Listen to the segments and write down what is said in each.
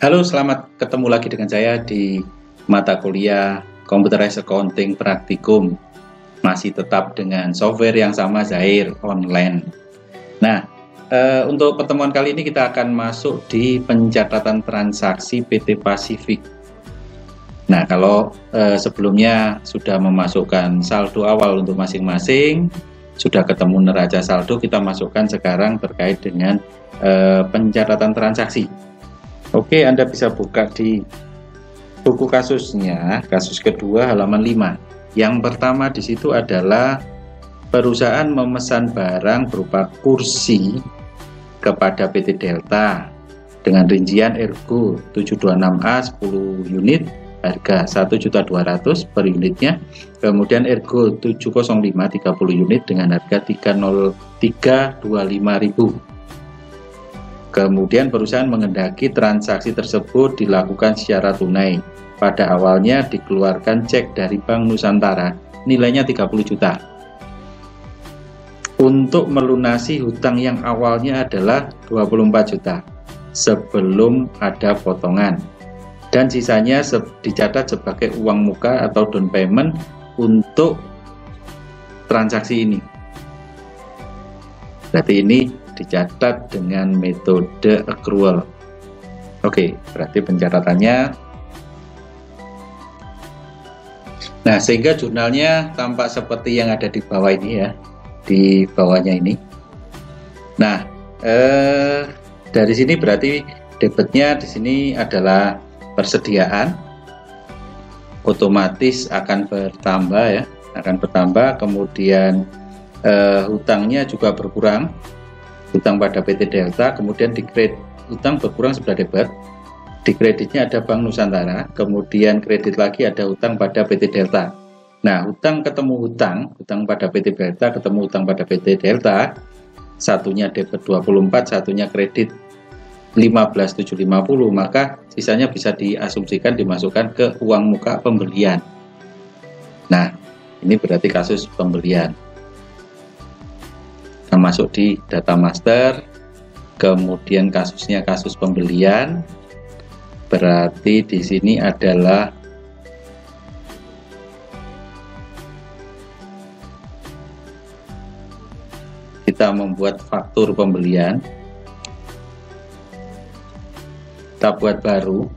Halo, selamat ketemu lagi dengan saya di mata kuliah Computerized Accounting Praktikum. Masih tetap dengan software yang sama, Zair online. Nah, untuk pertemuan kali ini kita akan masuk di pencatatan transaksi PT Pasifik. Nah, kalau sebelumnya sudah memasukkan saldo awal untuk masing-masing, sudah ketemu neraca saldo, kita masukkan sekarang terkait dengan pencatatan transaksi. Oke, Anda bisa buka di buku kasusnya, kasus kedua halaman 5. Yang pertama di situ adalah perusahaan memesan barang berupa kursi kepada PT Delta dengan rincian Ergo 726A 10 unit, harga 1.200.000 per unitnya. Kemudian Ergo 705 30 unit dengan harga 325.000. Kemudian perusahaan menghendaki transaksi tersebut dilakukan secara tunai. Pada awalnya dikeluarkan cek dari Bank Nusantara, nilainya 30 juta. Untuk melunasi hutang yang awalnya adalah 24 juta sebelum ada potongan. Dan sisanya dicatat sebagai uang muka atau down payment untuk transaksi ini. Berarti ini dicatat dengan metode accrual. Oke, berarti pencatatannya. Nah, sehingga jurnalnya tampak seperti yang ada di bawah ini ya, di bawahnya ini. Nah, dari sini berarti debitnya di sini adalah persediaan, otomatis akan bertambah ya, akan bertambah. Kemudian hutangnya juga berkurang. Hutang pada PT Delta, kemudian dikredit, hutang berkurang sudah debit, di kreditnya ada Bank Nusantara, kemudian kredit lagi ada hutang pada PT Delta. Nah, hutang ketemu hutang pada PT Delta ketemu hutang pada PT Delta, satunya debit 24, satunya kredit 15.750, maka sisanya bisa diasumsikan dimasukkan ke uang muka pembelian. Nah, ini berarti kasus pembelian. Masuk di data master, kemudian kasusnya kasus pembelian, berarti di sini adalah kita membuat faktur pembelian, kita buat baru,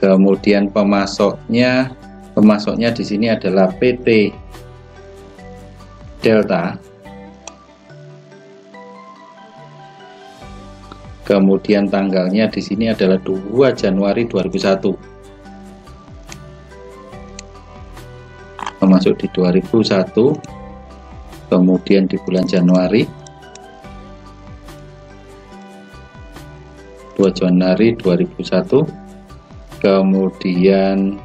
kemudian pemasoknya di sini adalah PT Delta. Kemudian tanggalnya di sini adalah 2 Januari 2001. Masuk di 2001. Kemudian di bulan Januari 2 Januari 2001. Kemudian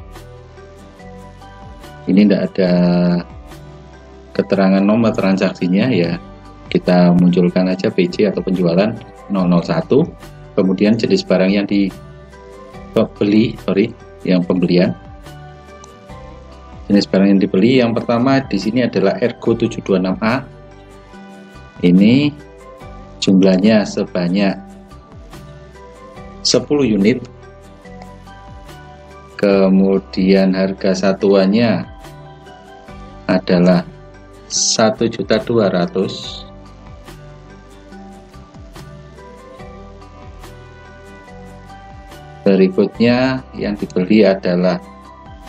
ini tidak ada keterangan nomor transaksinya ya, kita munculkan aja PC atau penjualan 001. Kemudian jenis barang yang dibeli, yang pembelian, jenis barang yang dibeli yang pertama di sini adalah Ergo 726A. Ini jumlahnya sebanyak 10 unit. Kemudian harga satuannya adalah 1.200.000. Berikutnya yang dibeli adalah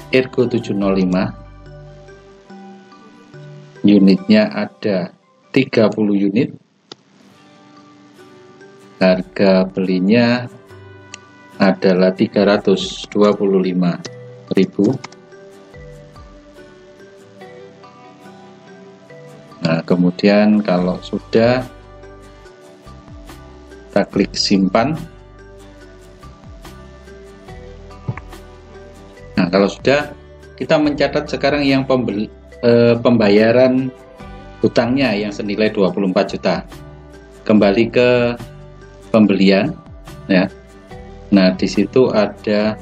Ergo 705. Unitnya ada 30 unit. Harga belinya adalah 325.000. Nah, kemudian kalau sudah, kita klik simpan. Nah, kalau sudah, kita mencatat sekarang yang pembayaran hutangnya yang senilai 24 juta. Kembali ke pembelian ya. Nah, di situ ada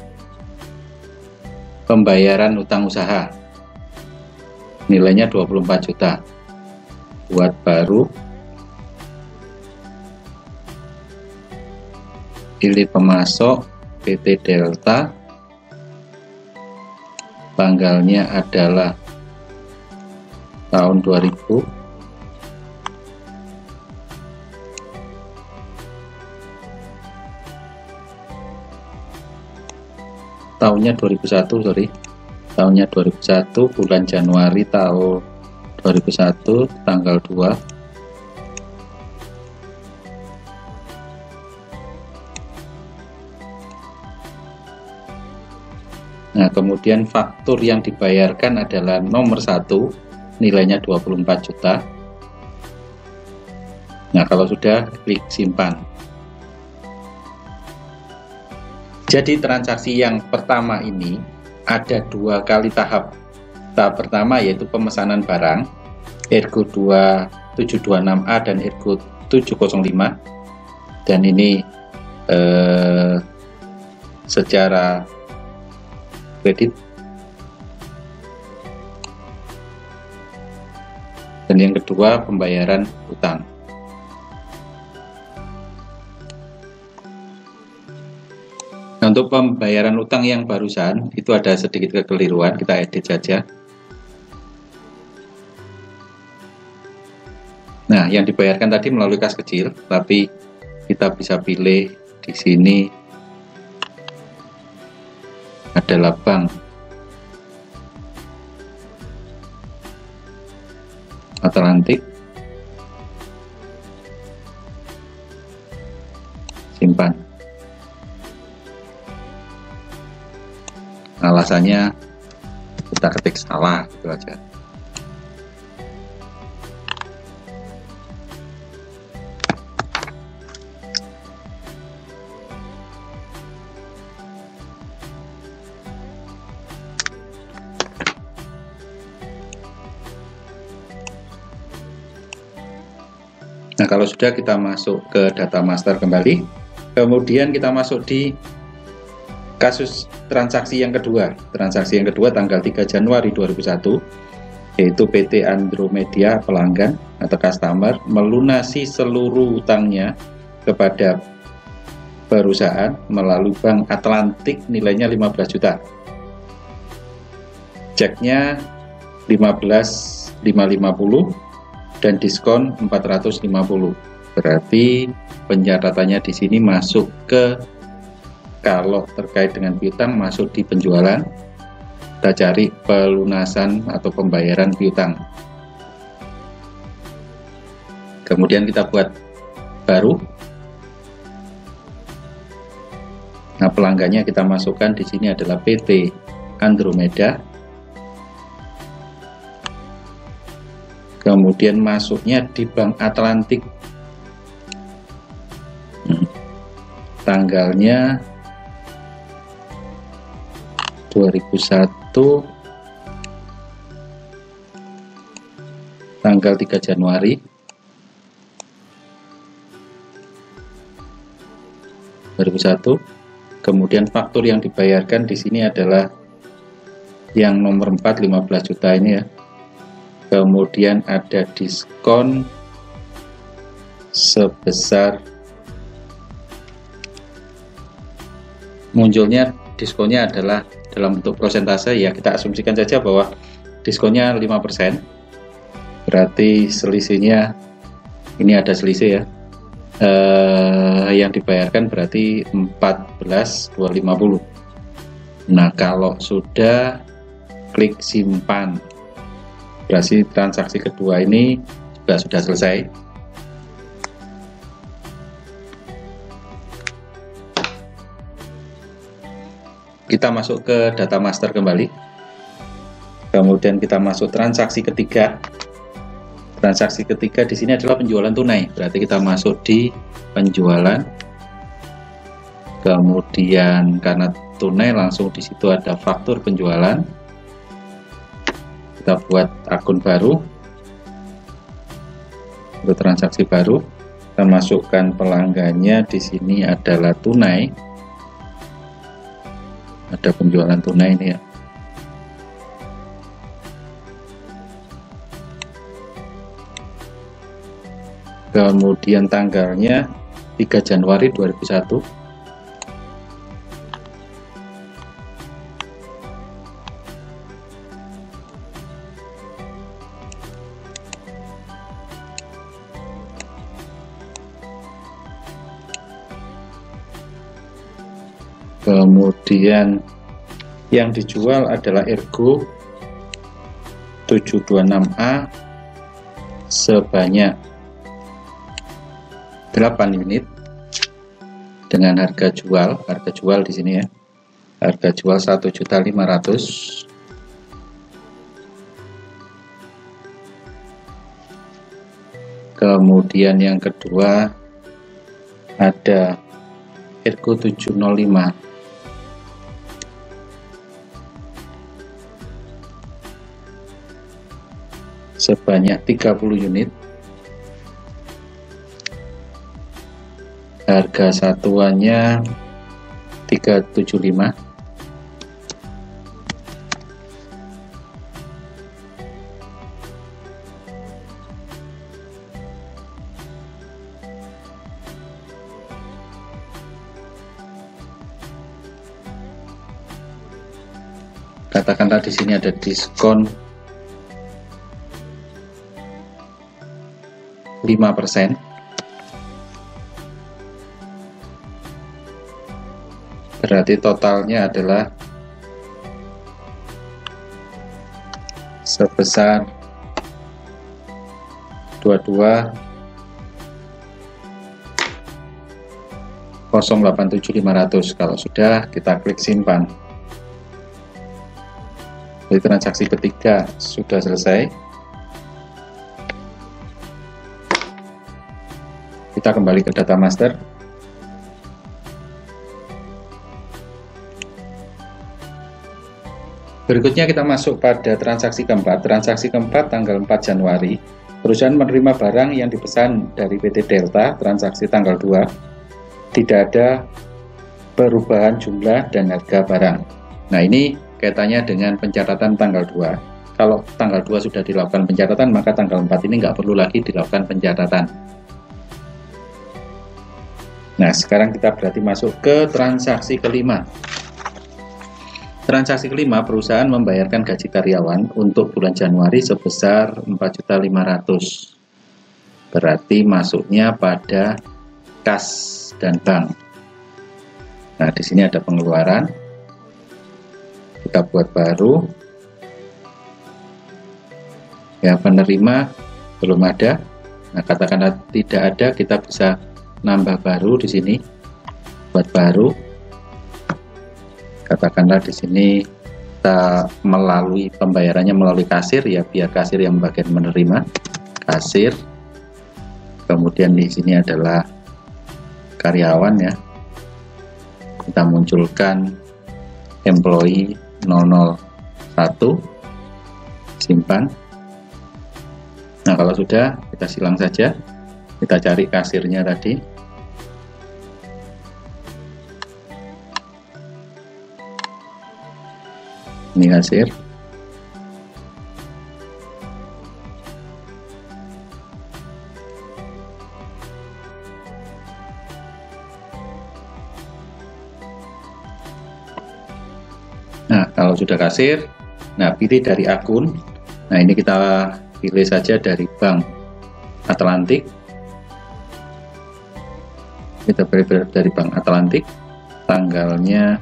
pembayaran utang usaha. Nilainya 24 juta. Buat baru. pilih pemasok PT Delta, tanggalnya adalah tahun 2000, tahunnya 2001, sorry, tahunnya 2001, bulan Januari tahun 2001, tanggal 2. Nah, kemudian faktur yang dibayarkan adalah nomor 1, nilainya 24 juta. Nah, kalau sudah, klik simpan. Jadi transaksi yang pertama ini ada 2 kali tahap. Tahap pertama yaitu pemesanan barang Ergo 2726A dan Ergo 705, dan ini secara kredit. Dan yang kedua pembayaran utang. Nah, untuk pembayaran utang yang barusan itu ada sedikit kekeliruan, kita edit saja. Nah, yang dibayarkan tadi melalui kas kecil, tapi kita bisa pilih di sini adalah bank Atlantik, simpan. Alasannya kita ketik salah, gitu aja. Nah, kalau sudah, kita masuk ke data master kembali, kemudian kita masuk di kasus transaksi yang kedua. Transaksi yang kedua tanggal 3 Januari 2001, yaitu PT Andromedia pelanggan atau customer melunasi seluruh utangnya kepada perusahaan melalui Bank Atlantik, nilainya 15 juta. Ceknya 15.550 dan diskon 450. Berarti pencatatannya di sini masuk ke, kalau terkait dengan piutang masuk di penjualan. Kita cari pelunasan atau pembayaran piutang. Kemudian kita buat baru. Nah, pelanggannya kita masukkan di sini adalah PT Andromeda. Kemudian masuknya di Bank Atlantik. Tanggalnya 2001, tanggal 3 Januari 2001. Kemudian faktur yang dibayarkan di sini adalah yang nomor 4, 15 juta ini ya. Kemudian ada diskon sebesar, munculnya diskonnya adalah dalam bentuk persentase ya, kita asumsikan saja bahwa diskonnya 5%. Berarti selisihnya, ini ada selisih ya, yang dibayarkan berarti 14.250. Nah, kalau sudah, klik simpan. Berarti transaksi kedua ini juga sudah selesai. Kita masuk ke data master kembali. Kemudian kita masuk transaksi ketiga. Transaksi ketiga di sini adalah penjualan tunai. Berarti kita masuk di penjualan. Kemudian karena tunai langsung di situ ada faktur penjualan. Kita buat akun baru untuk transaksi baru. Kita masukkan pelanggannya di sini adalah tunai. Ada penjualan tunai ini ya. Kemudian tanggalnya 3 Januari 2001. Kemudian yang dijual adalah Ergo 726A sebanyak 8 unit dengan harga jual di sini ya. Harga jual 1.500.000. Kemudian yang kedua ada Ergo 705 sebanyak 30 unit. Harga satuannya 375. Katakanlah di sini ada diskon 5%. Berarti totalnya adalah sebesar 22.087.500. Kalau sudah, kita klik simpan. Jadi transaksi ketiga sudah selesai. Kita kembali ke data master. Berikutnya kita masuk pada transaksi keempat. Transaksi keempat tanggal 4 Januari. Perusahaan menerima barang yang dipesan dari PT Delta, transaksi tanggal 2. Tidak ada perubahan jumlah dan harga barang. Nah, ini kaitannya dengan pencatatan tanggal 2. Kalau tanggal 2 sudah dilakukan pencatatan, maka tanggal 4 ini nggak perlu lagi dilakukan pencatatan. Nah, sekarang kita berarti masuk ke transaksi kelima. Transaksi kelima, perusahaan membayarkan gaji karyawan untuk bulan Januari sebesar 4.500.000. Berarti masuknya pada kas dan bank. Nah, di sini ada pengeluaran. Kita buat baru. Ya, penerima belum ada. Nah, katakanlah tidak ada, kita bisa nambah baru di sini. Buat baru. Katakanlah di sini kita melalui pembayarannya melalui kasir, ya biar kasir yang bagian menerima. Kasir. Kemudian di sini adalah karyawan ya. Kita munculkan employee 001, simpan. Nah, kalau sudah, kita silang saja. Kita cari kasirnya tadi. Ini kasir. Nah, kalau sudah kasir, nah pilih dari akun. Nah, ini kita pilih saja dari Bank Atlantik. Kita pilih dari Bank Atlantik. Tanggalnya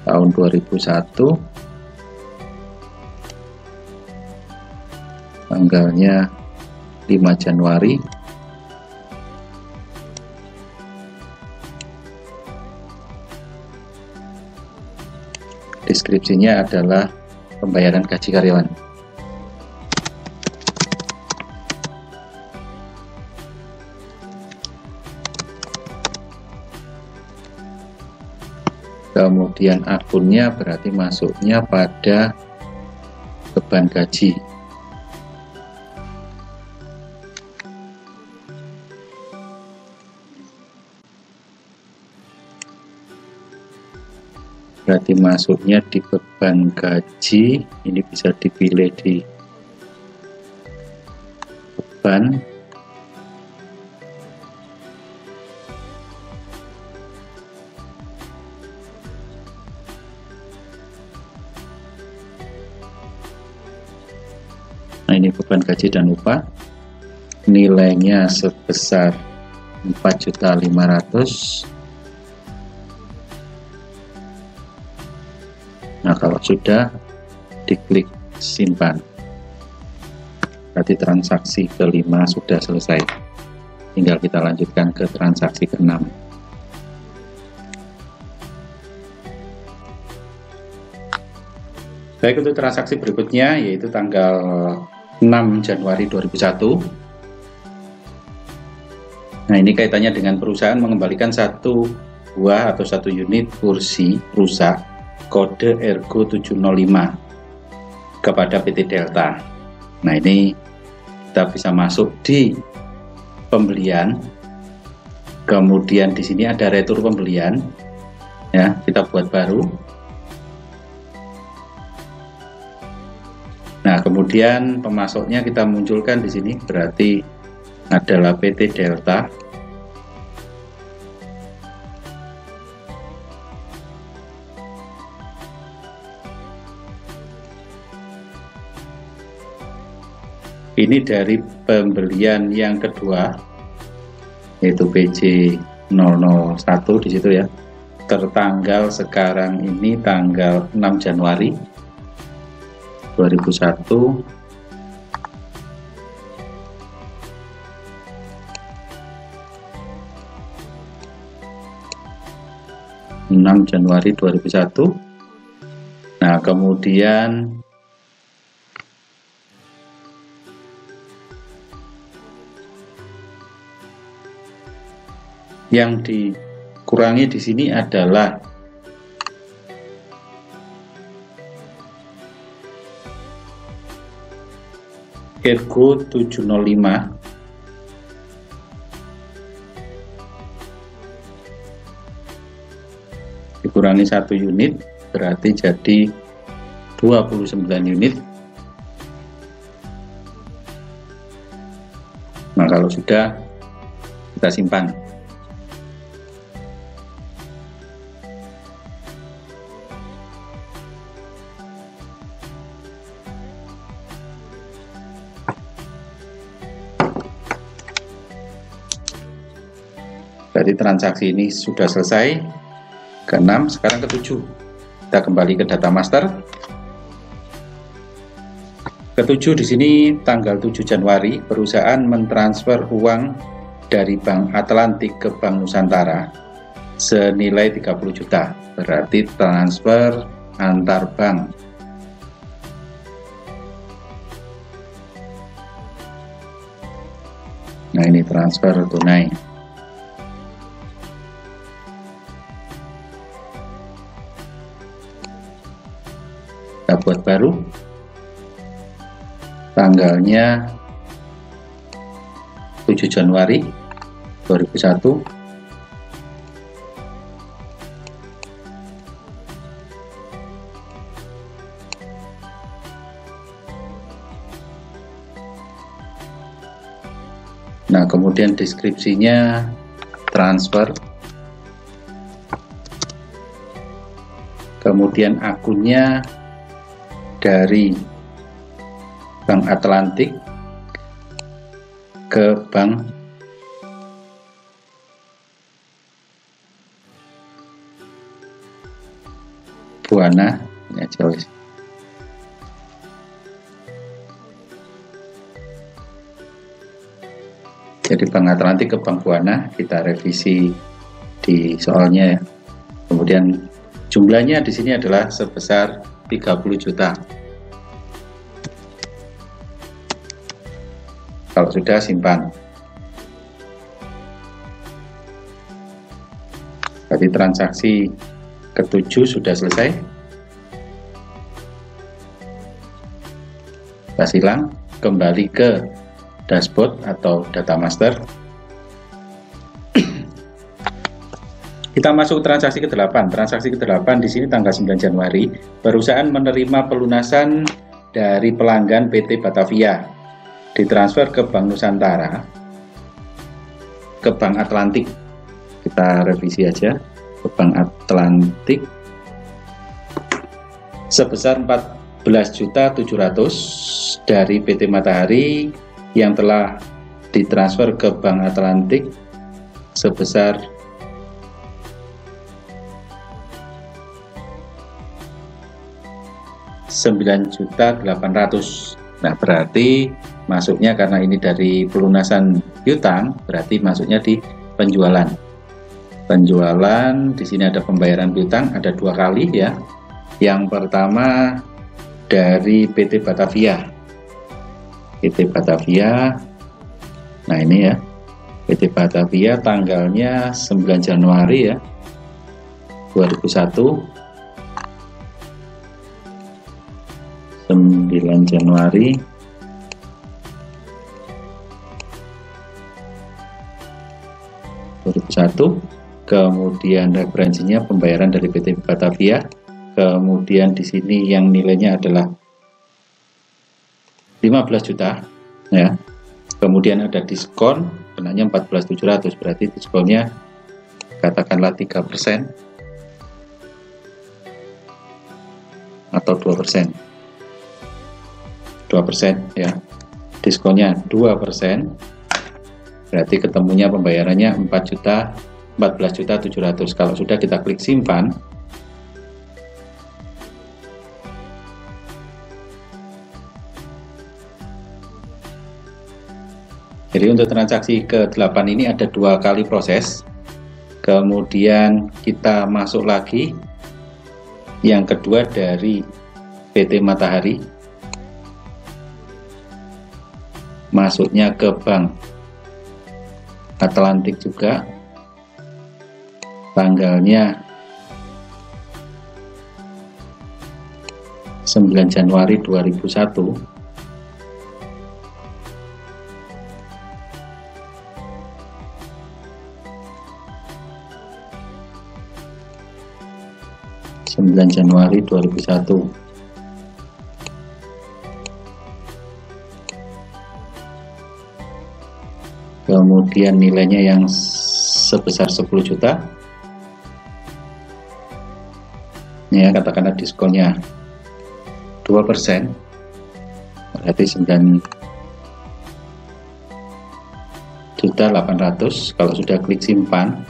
tahun 2001. Tanggalnya 5 Januari. Deskripsinya adalah pembayaran gaji karyawan. Kemudian akunnya berarti masuknya pada beban gaji. Berarti masuknya di beban gaji. Ini bisa dipilih di beban. Nah, ini beban gaji dan upah. Nilainya sebesar 4.500.000. Nah, kalau sudah, diklik simpan. Berarti transaksi kelima sudah selesai. Tinggal kita lanjutkan ke transaksi ke-6. Baik, untuk transaksi berikutnya yaitu tanggal 6 Januari 2001. Nah, ini kaitannya dengan perusahaan mengembalikan satu buah atau satu unit kursi rusak kode Ergo 705 kepada PT Delta. Nah, ini kita bisa masuk di pembelian, kemudian di sini ada retur pembelian, ya, kita buat baru. Nah, kemudian pemasoknya kita munculkan di sini, berarti adalah PT Delta. Ini dari pembelian yang kedua, yaitu PJ001 di situ ya. Tertanggal sekarang ini tanggal 6 Januari 2001. Januari 2001. Nah, kemudian yang dikurangi di sini adalah Ergo 705 dikurangi 1 unit, berarti jadi 29 unit. Nah, kalau sudah, kita simpan. Jadi transaksi ini sudah selesai. Ke-6, sekarang ke-7. Kita kembali ke data master. Ke-7 di sini tanggal 7 Januari perusahaan mentransfer uang dari Bank Atlantik ke Bank Nusantara senilai 30 juta. Berarti transfer antar bank. Nah, ini transfer tunai. Kita buat baru, tanggalnya 7 Januari 2001. Nah, kemudian deskripsinya transfer, kemudian akunnya dari Bank Atlantik ke Bank Buana, ya jelas. Jadi Bank Atlantik ke Bank Buana, kita revisi di soalnya ya. Kemudian jumlahnya di sini adalah sebesar 30 juta. Kalau sudah, simpan. Jadi transaksi ke-7 sudah selesai. Kita silang, kembali ke dashboard atau data master. Kita masuk transaksi ke-8. Transaksi ke-8 di sini tanggal 9 Januari, perusahaan menerima pelunasan dari pelanggan PT Batavia, ditransfer ke Bank Nusantara, ke Bank Atlantik. Kita revisi aja, ke Bank Atlantik sebesar 14.700.000 dari PT Matahari yang telah ditransfer ke Bank Atlantik sebesar 9.800.000. Nah, berarti masuknya karena ini dari pelunasan piutang, berarti masuknya di penjualan. Penjualan di sini ada pembayaran piutang, ada 2 kali ya. Yang pertama dari PT Batavia. PT Batavia. Nah, ini ya. PT Batavia tanggalnya 9 Januari ya. 2001. 9 Januari 2001, kemudian referensinya pembayaran dari PT Batavia, kemudian di sini yang nilainya adalah 15 juta ya. Kemudian ada diskon, kenanya 14.700, berarti diskonnya katakanlah 3% atau 2%. 2% ya, diskonnya 2%, berarti ketemunya pembayarannya 14.700. Kalau sudah kita klik simpan, jadi untuk transaksi ke-8 ini ada 2 kali proses, kemudian kita masuk lagi yang kedua dari PT Matahari, masuknya ke Bank Atlantik juga, tanggalnya 9 Januari 2001. Januari 2001. Kemudian nilainya yang sebesar 10 juta ya, katakanlah diskonnya 2%, berarti 9.800.000. Kalau sudah klik simpan,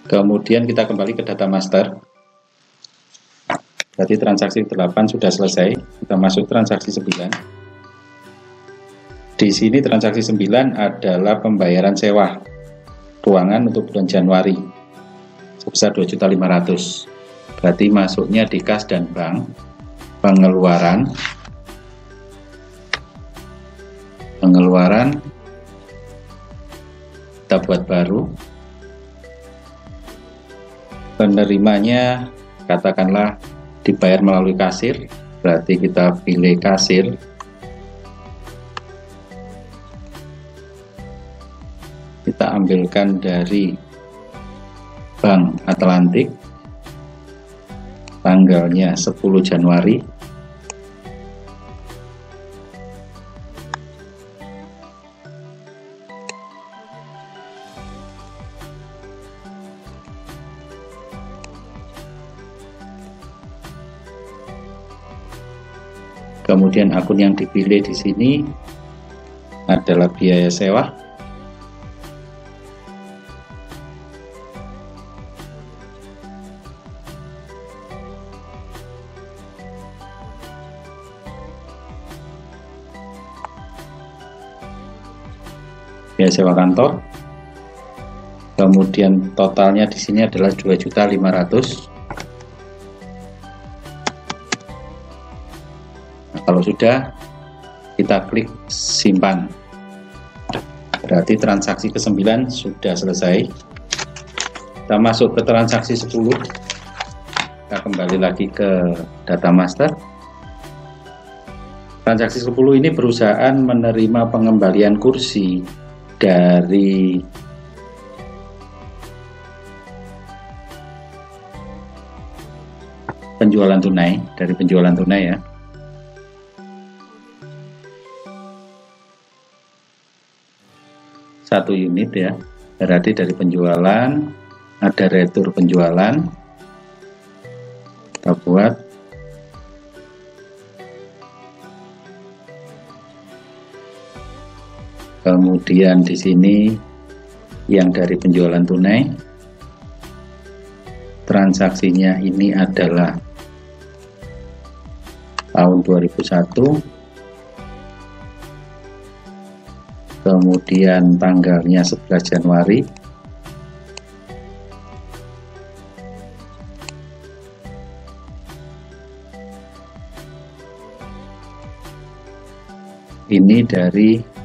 kemudian kita kembali ke data master. Berarti transaksi 8 sudah selesai. Kita masuk transaksi 9. Di sini transaksi 9 adalah pembayaran sewa ruangan untuk bulan Januari sebesar 2.500.000. Berarti masuknya di kas dan bank. Pengeluaran kita buat baru. Penerimanya katakanlah dibayar melalui kasir, berarti kita pilih kasir. Kita ambilkan dari Bank Atlantik, tanggalnya 10 Januari. Kemudian akun yang dipilih di sini adalah biaya sewa. Biaya sewa kantor. Kemudian totalnya di sini adalah 2.500.000. Kalau sudah, kita klik simpan. Berarti transaksi ke-9 sudah selesai. Kita masuk ke transaksi 10. Kita kembali lagi ke data master. Transaksi 10 ini perusahaan menerima pengembalian kursi dari penjualan tunai, dari penjualan tunai ya. Satu unit ya, berarti dari penjualan, ada retur penjualan, kita buat. Kemudian di sini yang dari penjualan tunai, transaksinya ini adalah tahun 2001, kemudian tanggalnya 11 Januari, ini dari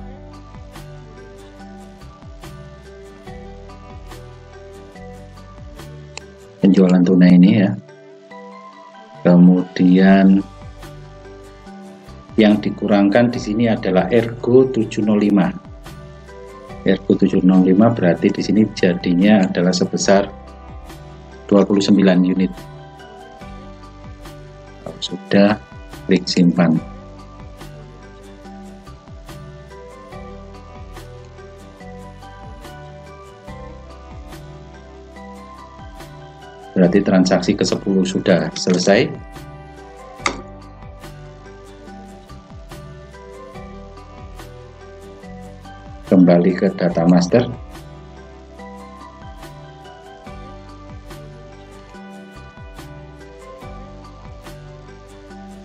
penjualan tunai ini ya. Kemudian yang dikurangkan di sini adalah Ergo 705. Ergo 705 berarti di sini jadinya adalah sebesar 29 unit. Kalau sudah, klik simpan. Berarti transaksi ke-10 sudah selesai. Kembali ke data master.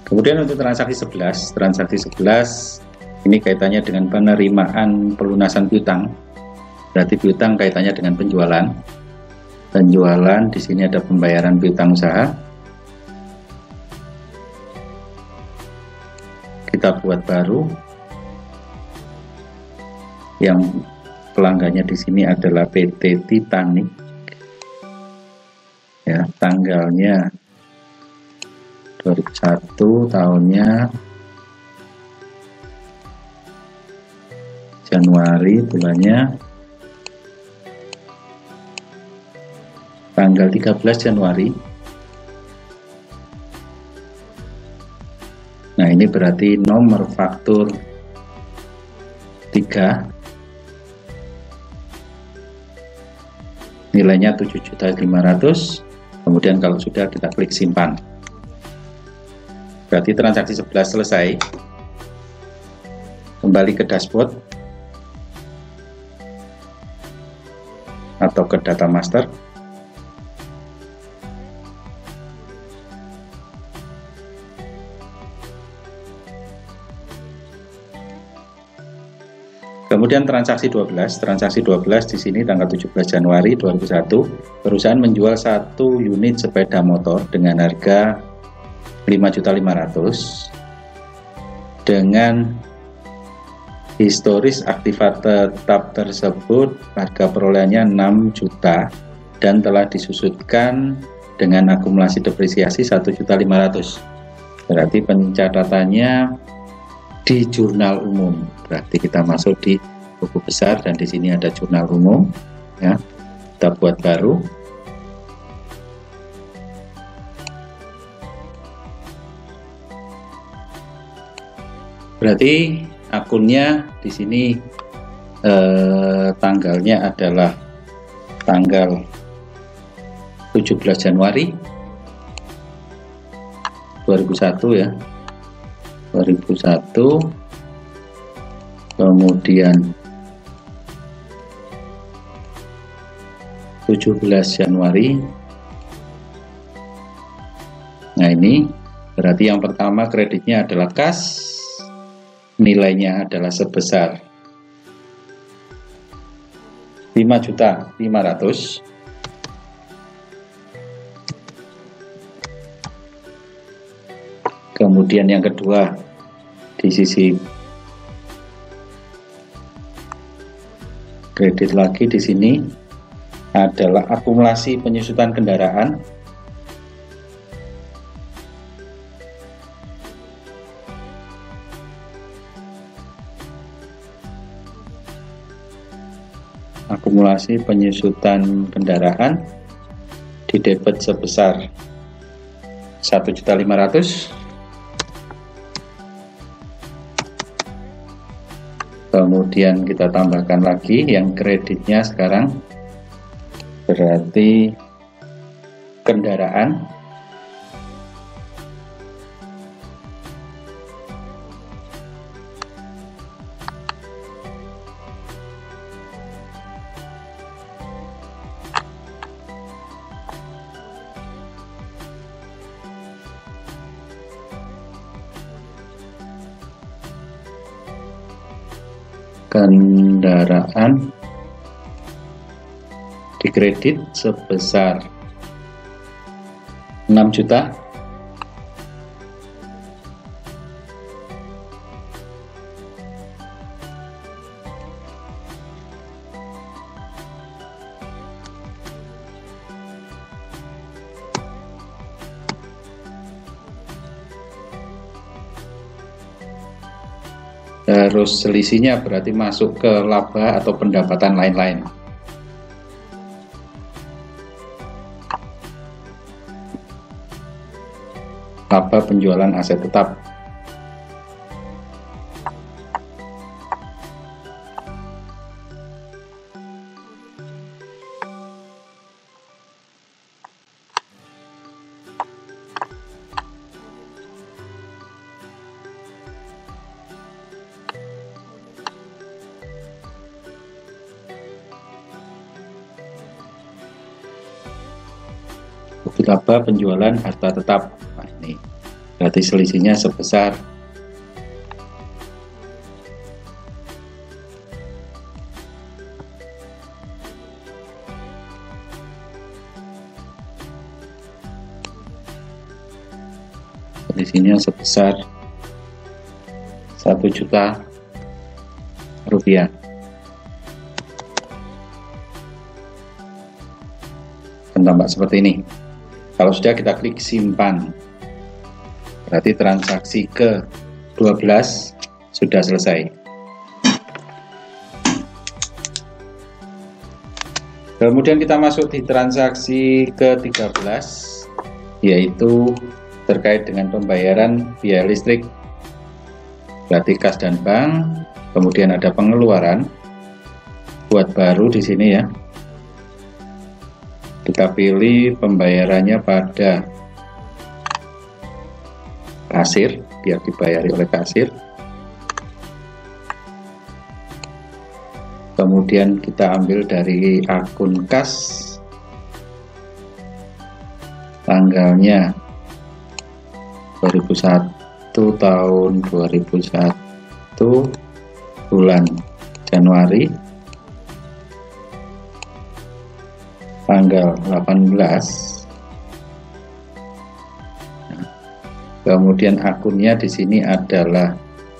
Kemudian untuk transaksi 11 ini kaitannya dengan penerimaan pelunasan piutang. Berarti piutang kaitannya dengan penjualan. Penjualan di sini ada pembayaran piutang usaha. Kita buat baru. Yang pelanggannya di sini adalah PT Titanic. Ya, tanggalnya 2001, tahunnya Januari, bulannya tanggal 13 Januari. Nah, ini berarti nomor faktur 3, nilainya 7.500.000. Kemudian kalau sudah, kita klik simpan. Berarti transaksi 11 selesai. Kembali ke dashboard atau ke data master. Kemudian transaksi 12 di sini tanggal 17 Januari 2001, perusahaan menjual 1 unit sepeda motor dengan harga 5.500.000 dengan historis aktiva tetap tersebut harga perolehannya 6 juta dan telah disusutkan dengan akumulasi depresiasi 1.500.000. Berarti pencatatannya di jurnal umum. Berarti kita masuk di buku besar dan di sini ada jurnal umum ya. Kita buat baru. Berarti akunnya di sini tanggalnya adalah tanggal 17 Januari 2001 ya. 2001, kemudian 17 Januari. Nah, ini berarti yang pertama kreditnya adalah kas, nilainya adalah sebesar 5.500.000. Kemudian yang kedua di sisi kredit lagi di sini adalah akumulasi penyusutan kendaraan. Akumulasi penyusutan kendaraan di debit sebesar 1.500.000. Kemudian kita tambahkan lagi yang kreditnya sekarang, berarti kendaraan. Kendaraan dikredit sebesar 6 juta. Terus selisihnya berarti masuk ke laba atau pendapatan lain-lain. Laba penjualan aset tetap. Laba penjualan harta tetap. Nah, ini berarti selisihnya sebesar sebesar 1 juta rupiah. Tampak seperti ini. Kalau sudah, kita klik simpan. Berarti transaksi ke-12 sudah selesai. Kemudian kita masuk di transaksi ke-13, yaitu terkait dengan pembayaran biaya listrik. Berarti kas dan bank, kemudian ada pengeluaran. Buat baru di sini ya. Kita pilih pembayarannya pada kasir, biar dibayari oleh kasir. Kemudian kita ambil dari akun kas, tanggalnya 2001 tahun 2001 bulan Januari, tanggal 18. Kemudian akunnya di sini adalah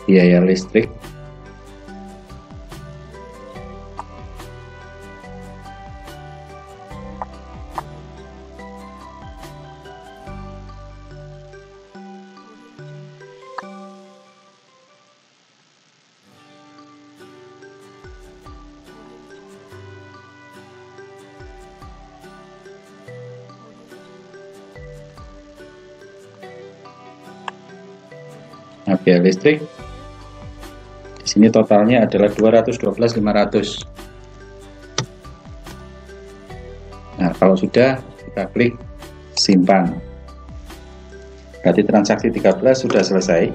biaya listrik. Nah, biaya listrik di sini totalnya adalah 212.500. Nah, kalau sudah, kita klik simpan. Berarti transaksi 13 sudah selesai.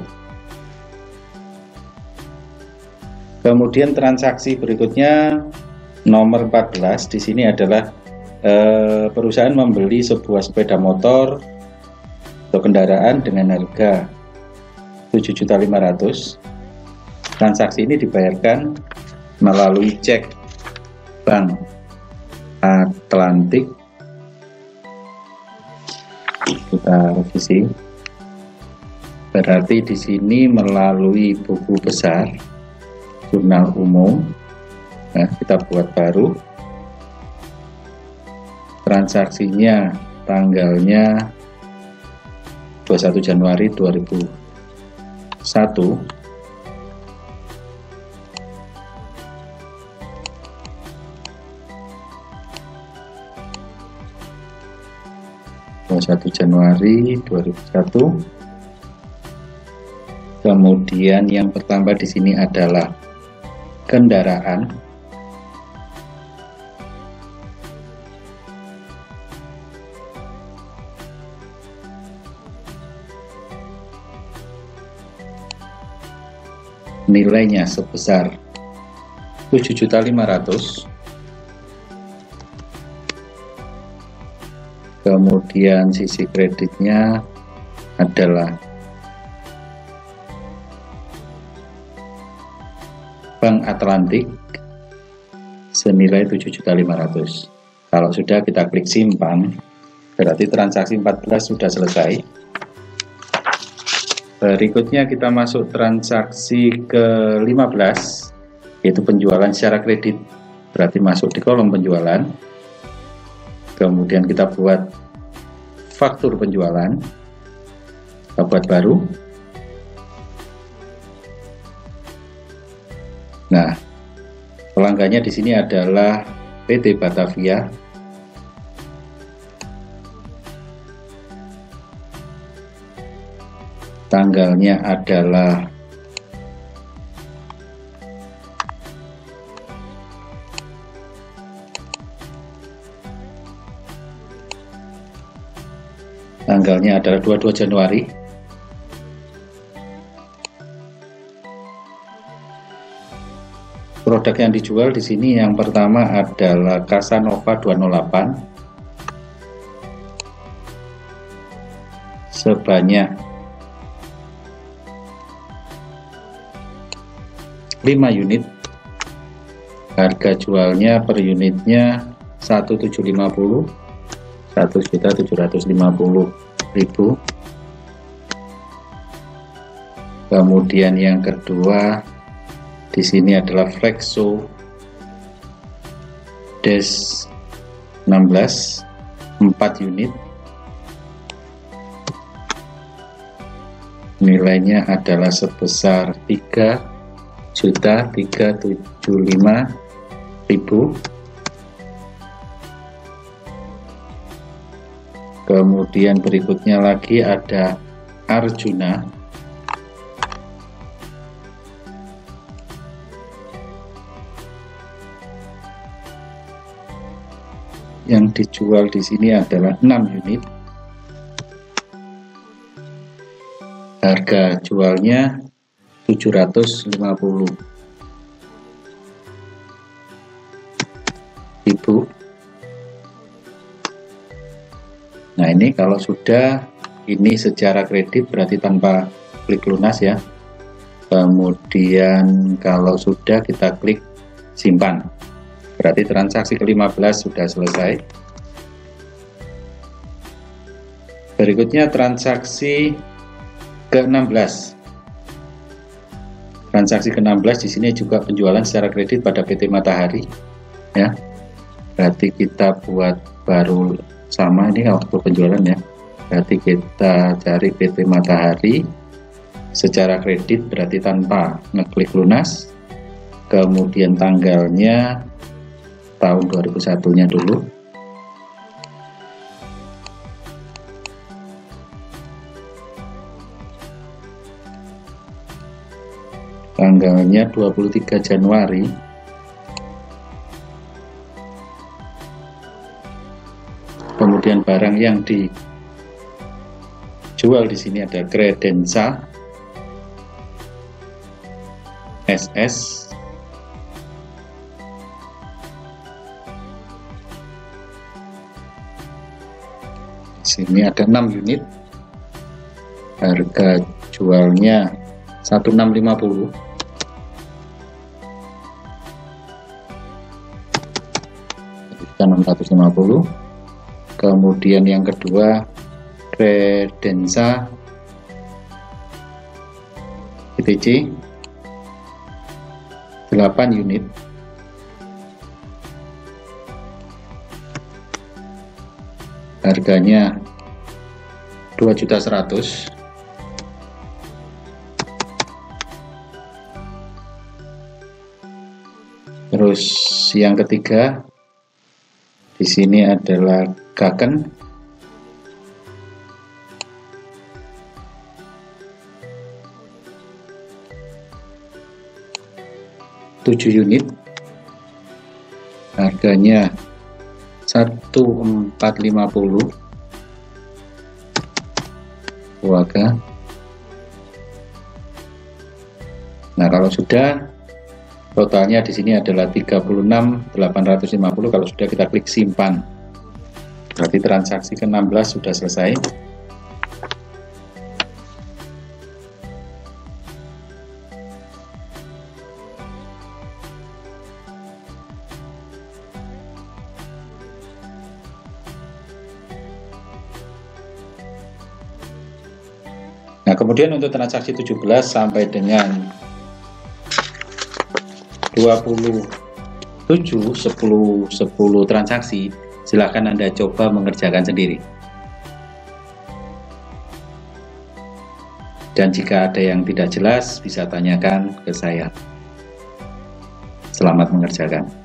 Kemudian transaksi berikutnya nomor 14 di sini adalah perusahaan membeli sebuah sepeda motor atau kendaraan dengan harga 7.500.000. Transaksi ini dibayarkan melalui cek Bank Atlantik. Kita revisi. Berarti di sini melalui buku besar jurnal umum. Nah, kita buat baru. Transaksinya tanggalnya 21 Januari 2001. 21 Januari 2001. Kemudian yang bertambah di sini adalah kendaraan. Nilainya sebesar 7.500.000. Kemudian sisi kreditnya adalah Bank Atlantik senilai 7.500.000. Kalau sudah, kita klik simpan, berarti transaksi 14 sudah selesai. Berikutnya kita masuk transaksi ke 15, yaitu penjualan secara kredit, berarti masuk di kolom penjualan. Kemudian kita buat faktur penjualan, kita buat baru. Nah, pelanggannya di sini adalah PT Batavia. Tanggalnya adalah tanggalnya adalah 22 Januari. Produk yang dijual di sini yang pertama adalah Casanova 208 sebanyak 5 unit. Harga jualnya per unitnya 1.750, 1.750.000. Kemudian yang kedua di sini adalah Flexo Dash 16 4 unit. Nilainya adalah sebesar 3.375.000. Kemudian berikutnya lagi ada Arjuna yang dijual di sini adalah 6 unit. Harga jualnya 750.000. Nah, ini kalau sudah, ini secara kredit berarti tanpa klik lunas ya. Kemudian kalau sudah, kita klik simpan, berarti transaksi ke-15 sudah selesai. Berikutnya transaksi ke-16. Transaksi ke-16 di sini juga penjualan secara kredit pada PT Matahari ya. Berarti kita buat baru sama, ini waktu penjualan ya. Berarti kita cari PT Matahari secara kredit, berarti tanpa ngeklik lunas. Kemudian tanggalnya tahun 2001-nya dulu. Tanggalnya 23 Januari. Kemudian barang yang dijual di sini ada Credenza SS. Di sini ada 6 unit. Harga jualnya 1.650. Kita 650. Kemudian yang kedua Credenza ITC 8 unit. Harganya 2.100.000. Terus yang ketiga di sini adalah Gaken 7 unit, harganya 1450 keluarga. Nah, kalau sudah, totalnya di sini adalah 36.850. Kalau sudah, kita klik simpan. Berarti transaksi ke-16 sudah selesai. Nah, kemudian untuk transaksi 17 sampai dengan 27, 10 transaksi, silahkan Anda coba mengerjakan sendiri. Dan jika ada yang tidak jelas, bisa tanyakan ke saya. Selamat mengerjakan.